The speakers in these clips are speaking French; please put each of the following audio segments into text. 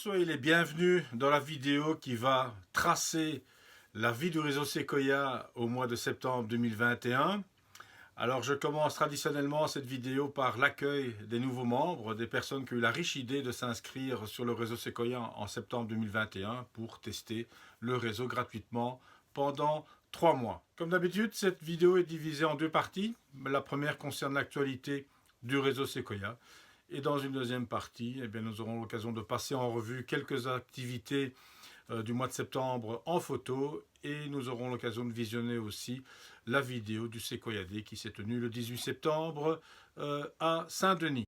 Soyez les bienvenus dans la vidéo qui va tracer la vie du réseau Sequoia au mois de septembre 2021. Alors je commence traditionnellement cette vidéo par l'accueil des nouveaux membres, des personnes qui ont eu la riche idée de s'inscrire sur le réseau Sequoia en septembre 2021 pour tester le réseau gratuitement pendant 3 mois. Comme d'habitude, cette vidéo est divisée en deux parties. La première concerne l'actualité du réseau Sequoia. Et dans une deuxième partie, nous aurons l'occasion de passer en revue quelques activités du mois de septembre en photo et nous aurons l'occasion de visionner aussi la vidéo du Sequoia Day qui s'est tenue le 18 septembre à Saint-Denis.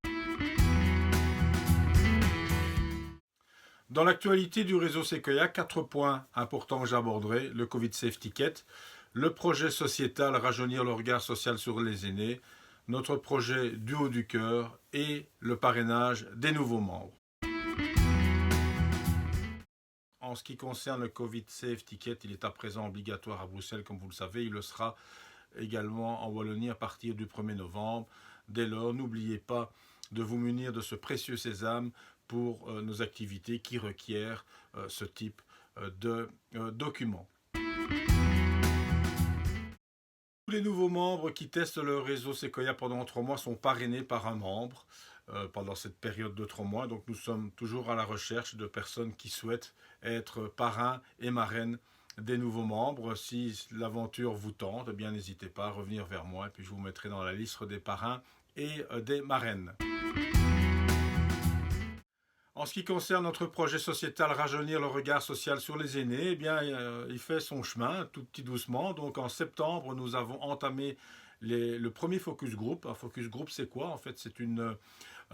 Dans l'actualité du réseau Sequoia, 4 points importants que j'aborderai: le Covid Safe Ticket, le projet sociétal Rajeunir le regard social sur les aînés, notre projet du haut du cœur et le parrainage des nouveaux membres. En ce qui concerne le Covid Safe Ticket, il est à présent obligatoire à Bruxelles, comme vous le savez. Il le sera également en Wallonie à partir du 1er novembre. Dès lors, n'oubliez pas de vous munir de ce précieux sésame pour nos activités qui requièrent ce type de documents. Tous les nouveaux membres qui testent le réseau Sequoia pendant 3 mois sont parrainés par un membre pendant cette période de 3 mois. Donc nous sommes toujours à la recherche de personnes qui souhaitent être parrains et marraines des nouveaux membres. Si l'aventure vous tente, n'hésitez pas à revenir vers moi et puis je vous mettrai dans la liste des parrains et des marraines. En ce qui concerne notre projet sociétal Rajeunir le regard social sur les aînés, il fait son chemin tout petit doucement. Donc en septembre, nous avons entamé le premier focus group. Un focus group, c'est quoi? En fait,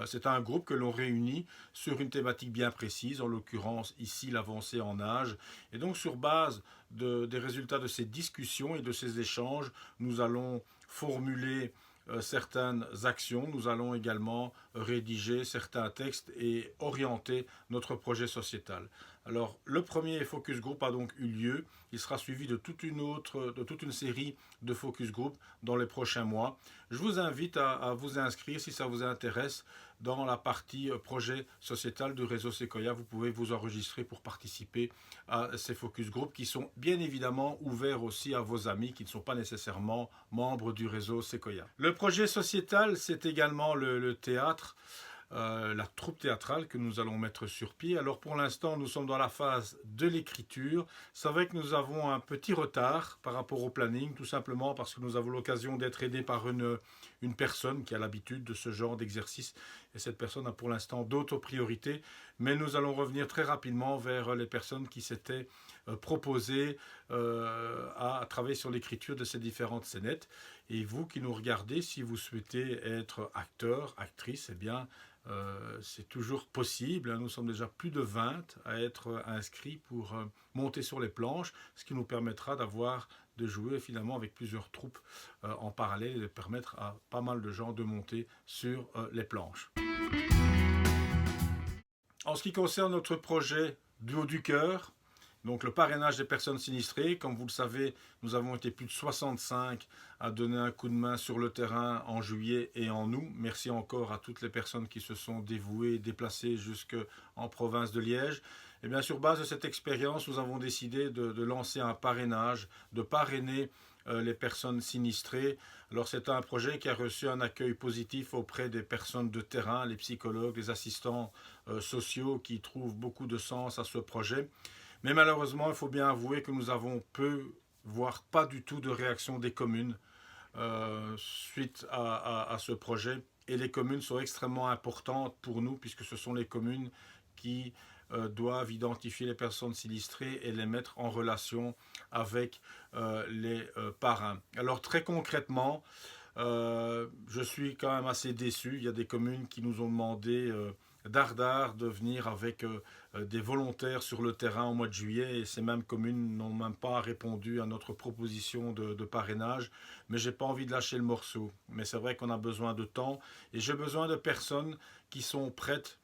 c'est un groupe que l'on réunit sur une thématique bien précise, en l'occurrence ici l'avancée en âge. Et donc sur base des résultats de ces discussions et de ces échanges, nous allons formuler certaines actions. Nous allons également rédiger certains textes et orienter notre projet sociétal. Alors, le premier focus group a donc eu lieu. Il sera suivi de toute une série de focus group dans les prochains mois. Je vous invite à vous inscrire si ça vous intéresse dans la partie projet sociétal du réseau Sequoia. Vous pouvez vous enregistrer pour participer à ces focus group qui sont bien évidemment ouverts aussi à vos amis qui ne sont pas nécessairement membres du réseau Sequoia. Le projet sociétal, c'est également le théâtre. La troupe théâtrale que nous allons mettre sur pied. Alors pour l'instant, nous sommes dans la phase de l'écriture. C'est vrai que nous avons un petit retard par rapport au planning, tout simplement parce que nous avons l'occasion d'être aidés par une personne qui a l'habitude de ce genre d'exercice. Et cette personne a pour l'instant d'autres priorités. Mais nous allons revenir très rapidement vers les personnes qui s'étaient proposées à travailler sur l'écriture de ces différentes scénettes. Et vous qui nous regardez, si vous souhaitez être acteur, actrice, c'est toujours possible. Nous sommes déjà plus de 20 à être inscrits pour monter sur les planches, ce qui nous permettra de jouer finalement avec plusieurs troupes en parallèle et de permettre à pas mal de gens de monter sur les planches. En ce qui concerne notre projet du haut du cœur, donc le parrainage des personnes sinistrées, comme vous le savez, nous avons été plus de 65 à donner un coup de main sur le terrain en juillet et en août. Merci encore à toutes les personnes qui se sont dévouées, déplacées jusqu'en province de Liège. Et bien sur base de cette expérience, nous avons décidé de lancer un parrainage, de parrainer les personnes sinistrées. Alors c'est un projet qui a reçu un accueil positif auprès des personnes de terrain, les psychologues, les assistants sociaux qui trouvent beaucoup de sens à ce projet. Mais malheureusement, il faut bien avouer que nous avons peu, voire pas du tout de réaction des communes suite à ce projet. Et les communes sont extrêmement importantes pour nous puisque ce sont les communes qui doivent identifier les personnes sinistrées et les mettre en relation avec les parrains. Alors très concrètement, je suis quand même assez déçu. Il y a des communes qui nous ont demandé d'art de venir avec des volontaires sur le terrain au mois de juillet et ces mêmes communes n'ont même pas répondu à notre proposition de parrainage, mais j'ai pas envie de lâcher le morceau. Mais c'est vrai qu'on a besoin de temps et j'ai besoin de personnes qui sont prêtes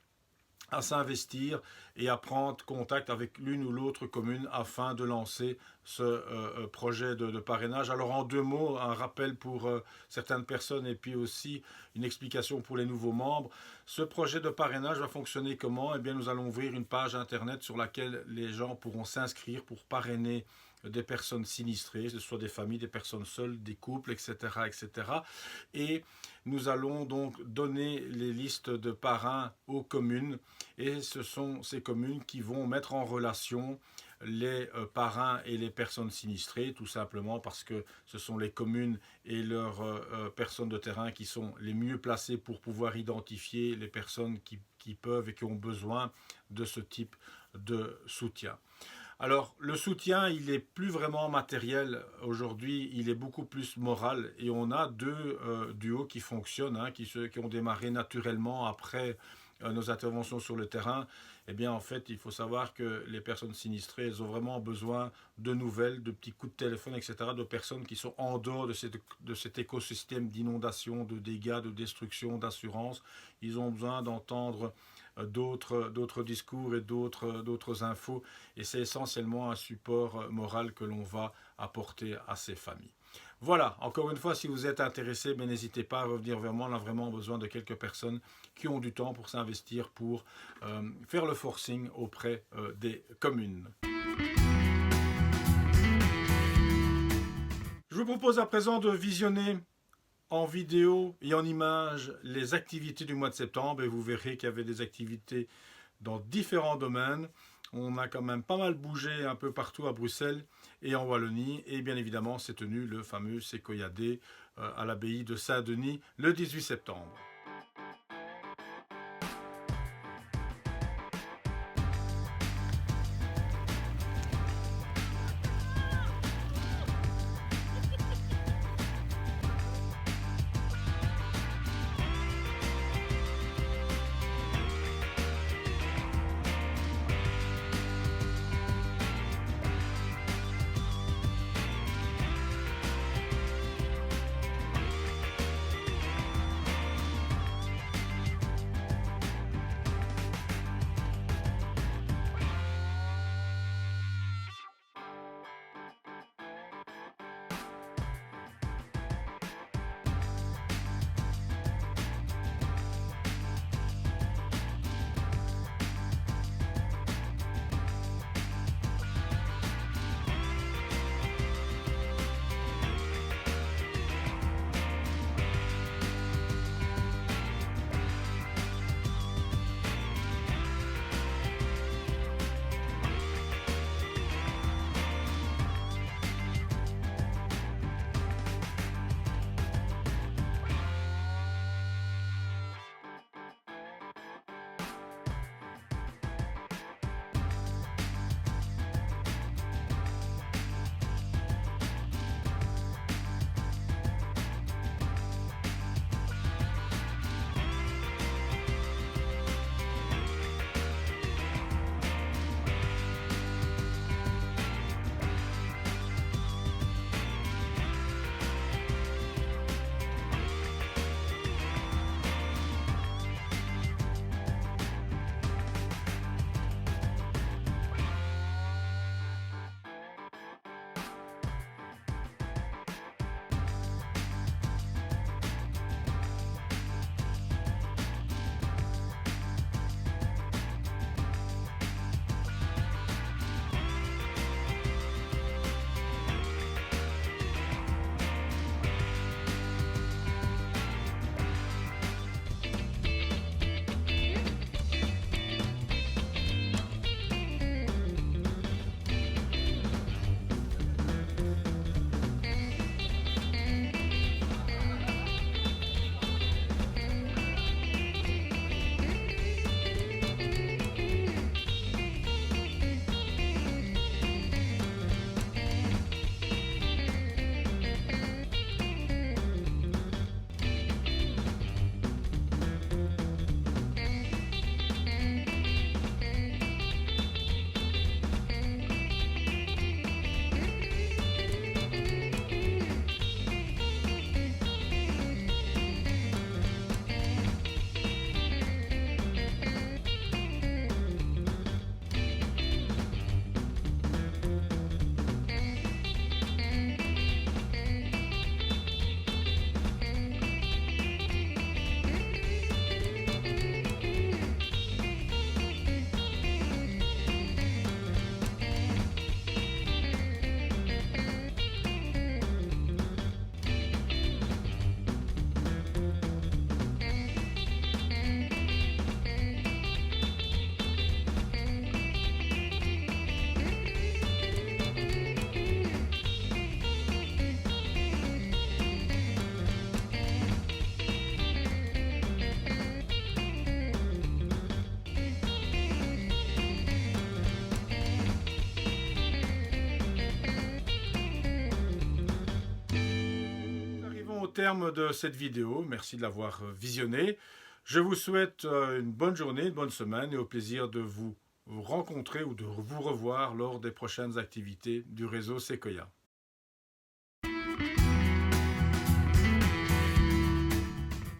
à s'investir et à prendre contact avec l'une ou l'autre commune afin de lancer ce projet de parrainage. Alors en 2 mots, un rappel pour certaines personnes et puis aussi une explication pour les nouveaux membres. Ce projet de parrainage va fonctionner comment? Eh bien, nous allons ouvrir une page internet sur laquelle les gens pourront s'inscrire pour parrainer des personnes sinistrées, que ce soit des familles, des personnes seules, des couples, etc., etc. Et nous allons donc donner les listes de parrains aux communes et ce sont ces communes qui vont mettre en relation les parrains et les personnes sinistrées, tout simplement parce que ce sont les communes et leurs personnes de terrain qui sont les mieux placées pour pouvoir identifier les personnes qui peuvent et qui ont besoin de ce type de soutien. Alors, le soutien, il n'est plus vraiment matériel aujourd'hui, il est beaucoup plus moral. Et on a 2 duos qui fonctionnent, hein, qui ont démarré naturellement après nos interventions sur le terrain. Eh bien, en fait, il faut savoir que les personnes sinistrées, elles ont vraiment besoin de nouvelles, de petits coups de téléphone, etc., de personnes qui sont en dehors de cet écosystème d'inondation, de dégâts, de destruction, d'assurance. Ils ont besoin d'entendre d'autres discours et d'autres infos. Et c'est essentiellement un support moral que l'on va apporter à ces familles. Voilà, encore une fois, si vous êtes intéressé, n'hésitez pas à revenir vers moi. On a vraiment besoin de quelques personnes qui ont du temps pour s'investir, pour faire le forcing auprès des communes. Je vous propose à présent de visionner en vidéo et en images les activités du mois de septembre et vous verrez qu'il y avait des activités dans différents domaines. On a quand même pas mal bougé un peu partout à Bruxelles et en Wallonie et bien évidemment s'est tenu le fameux Sequoia Day à l'abbaye de Saint-Denis le 18 septembre. terme de cette vidéo. Merci de l'avoir visionnée. Je vous souhaite une bonne journée, une bonne semaine et au plaisir de vous rencontrer ou de vous revoir lors des prochaines activités du réseau Sequoia.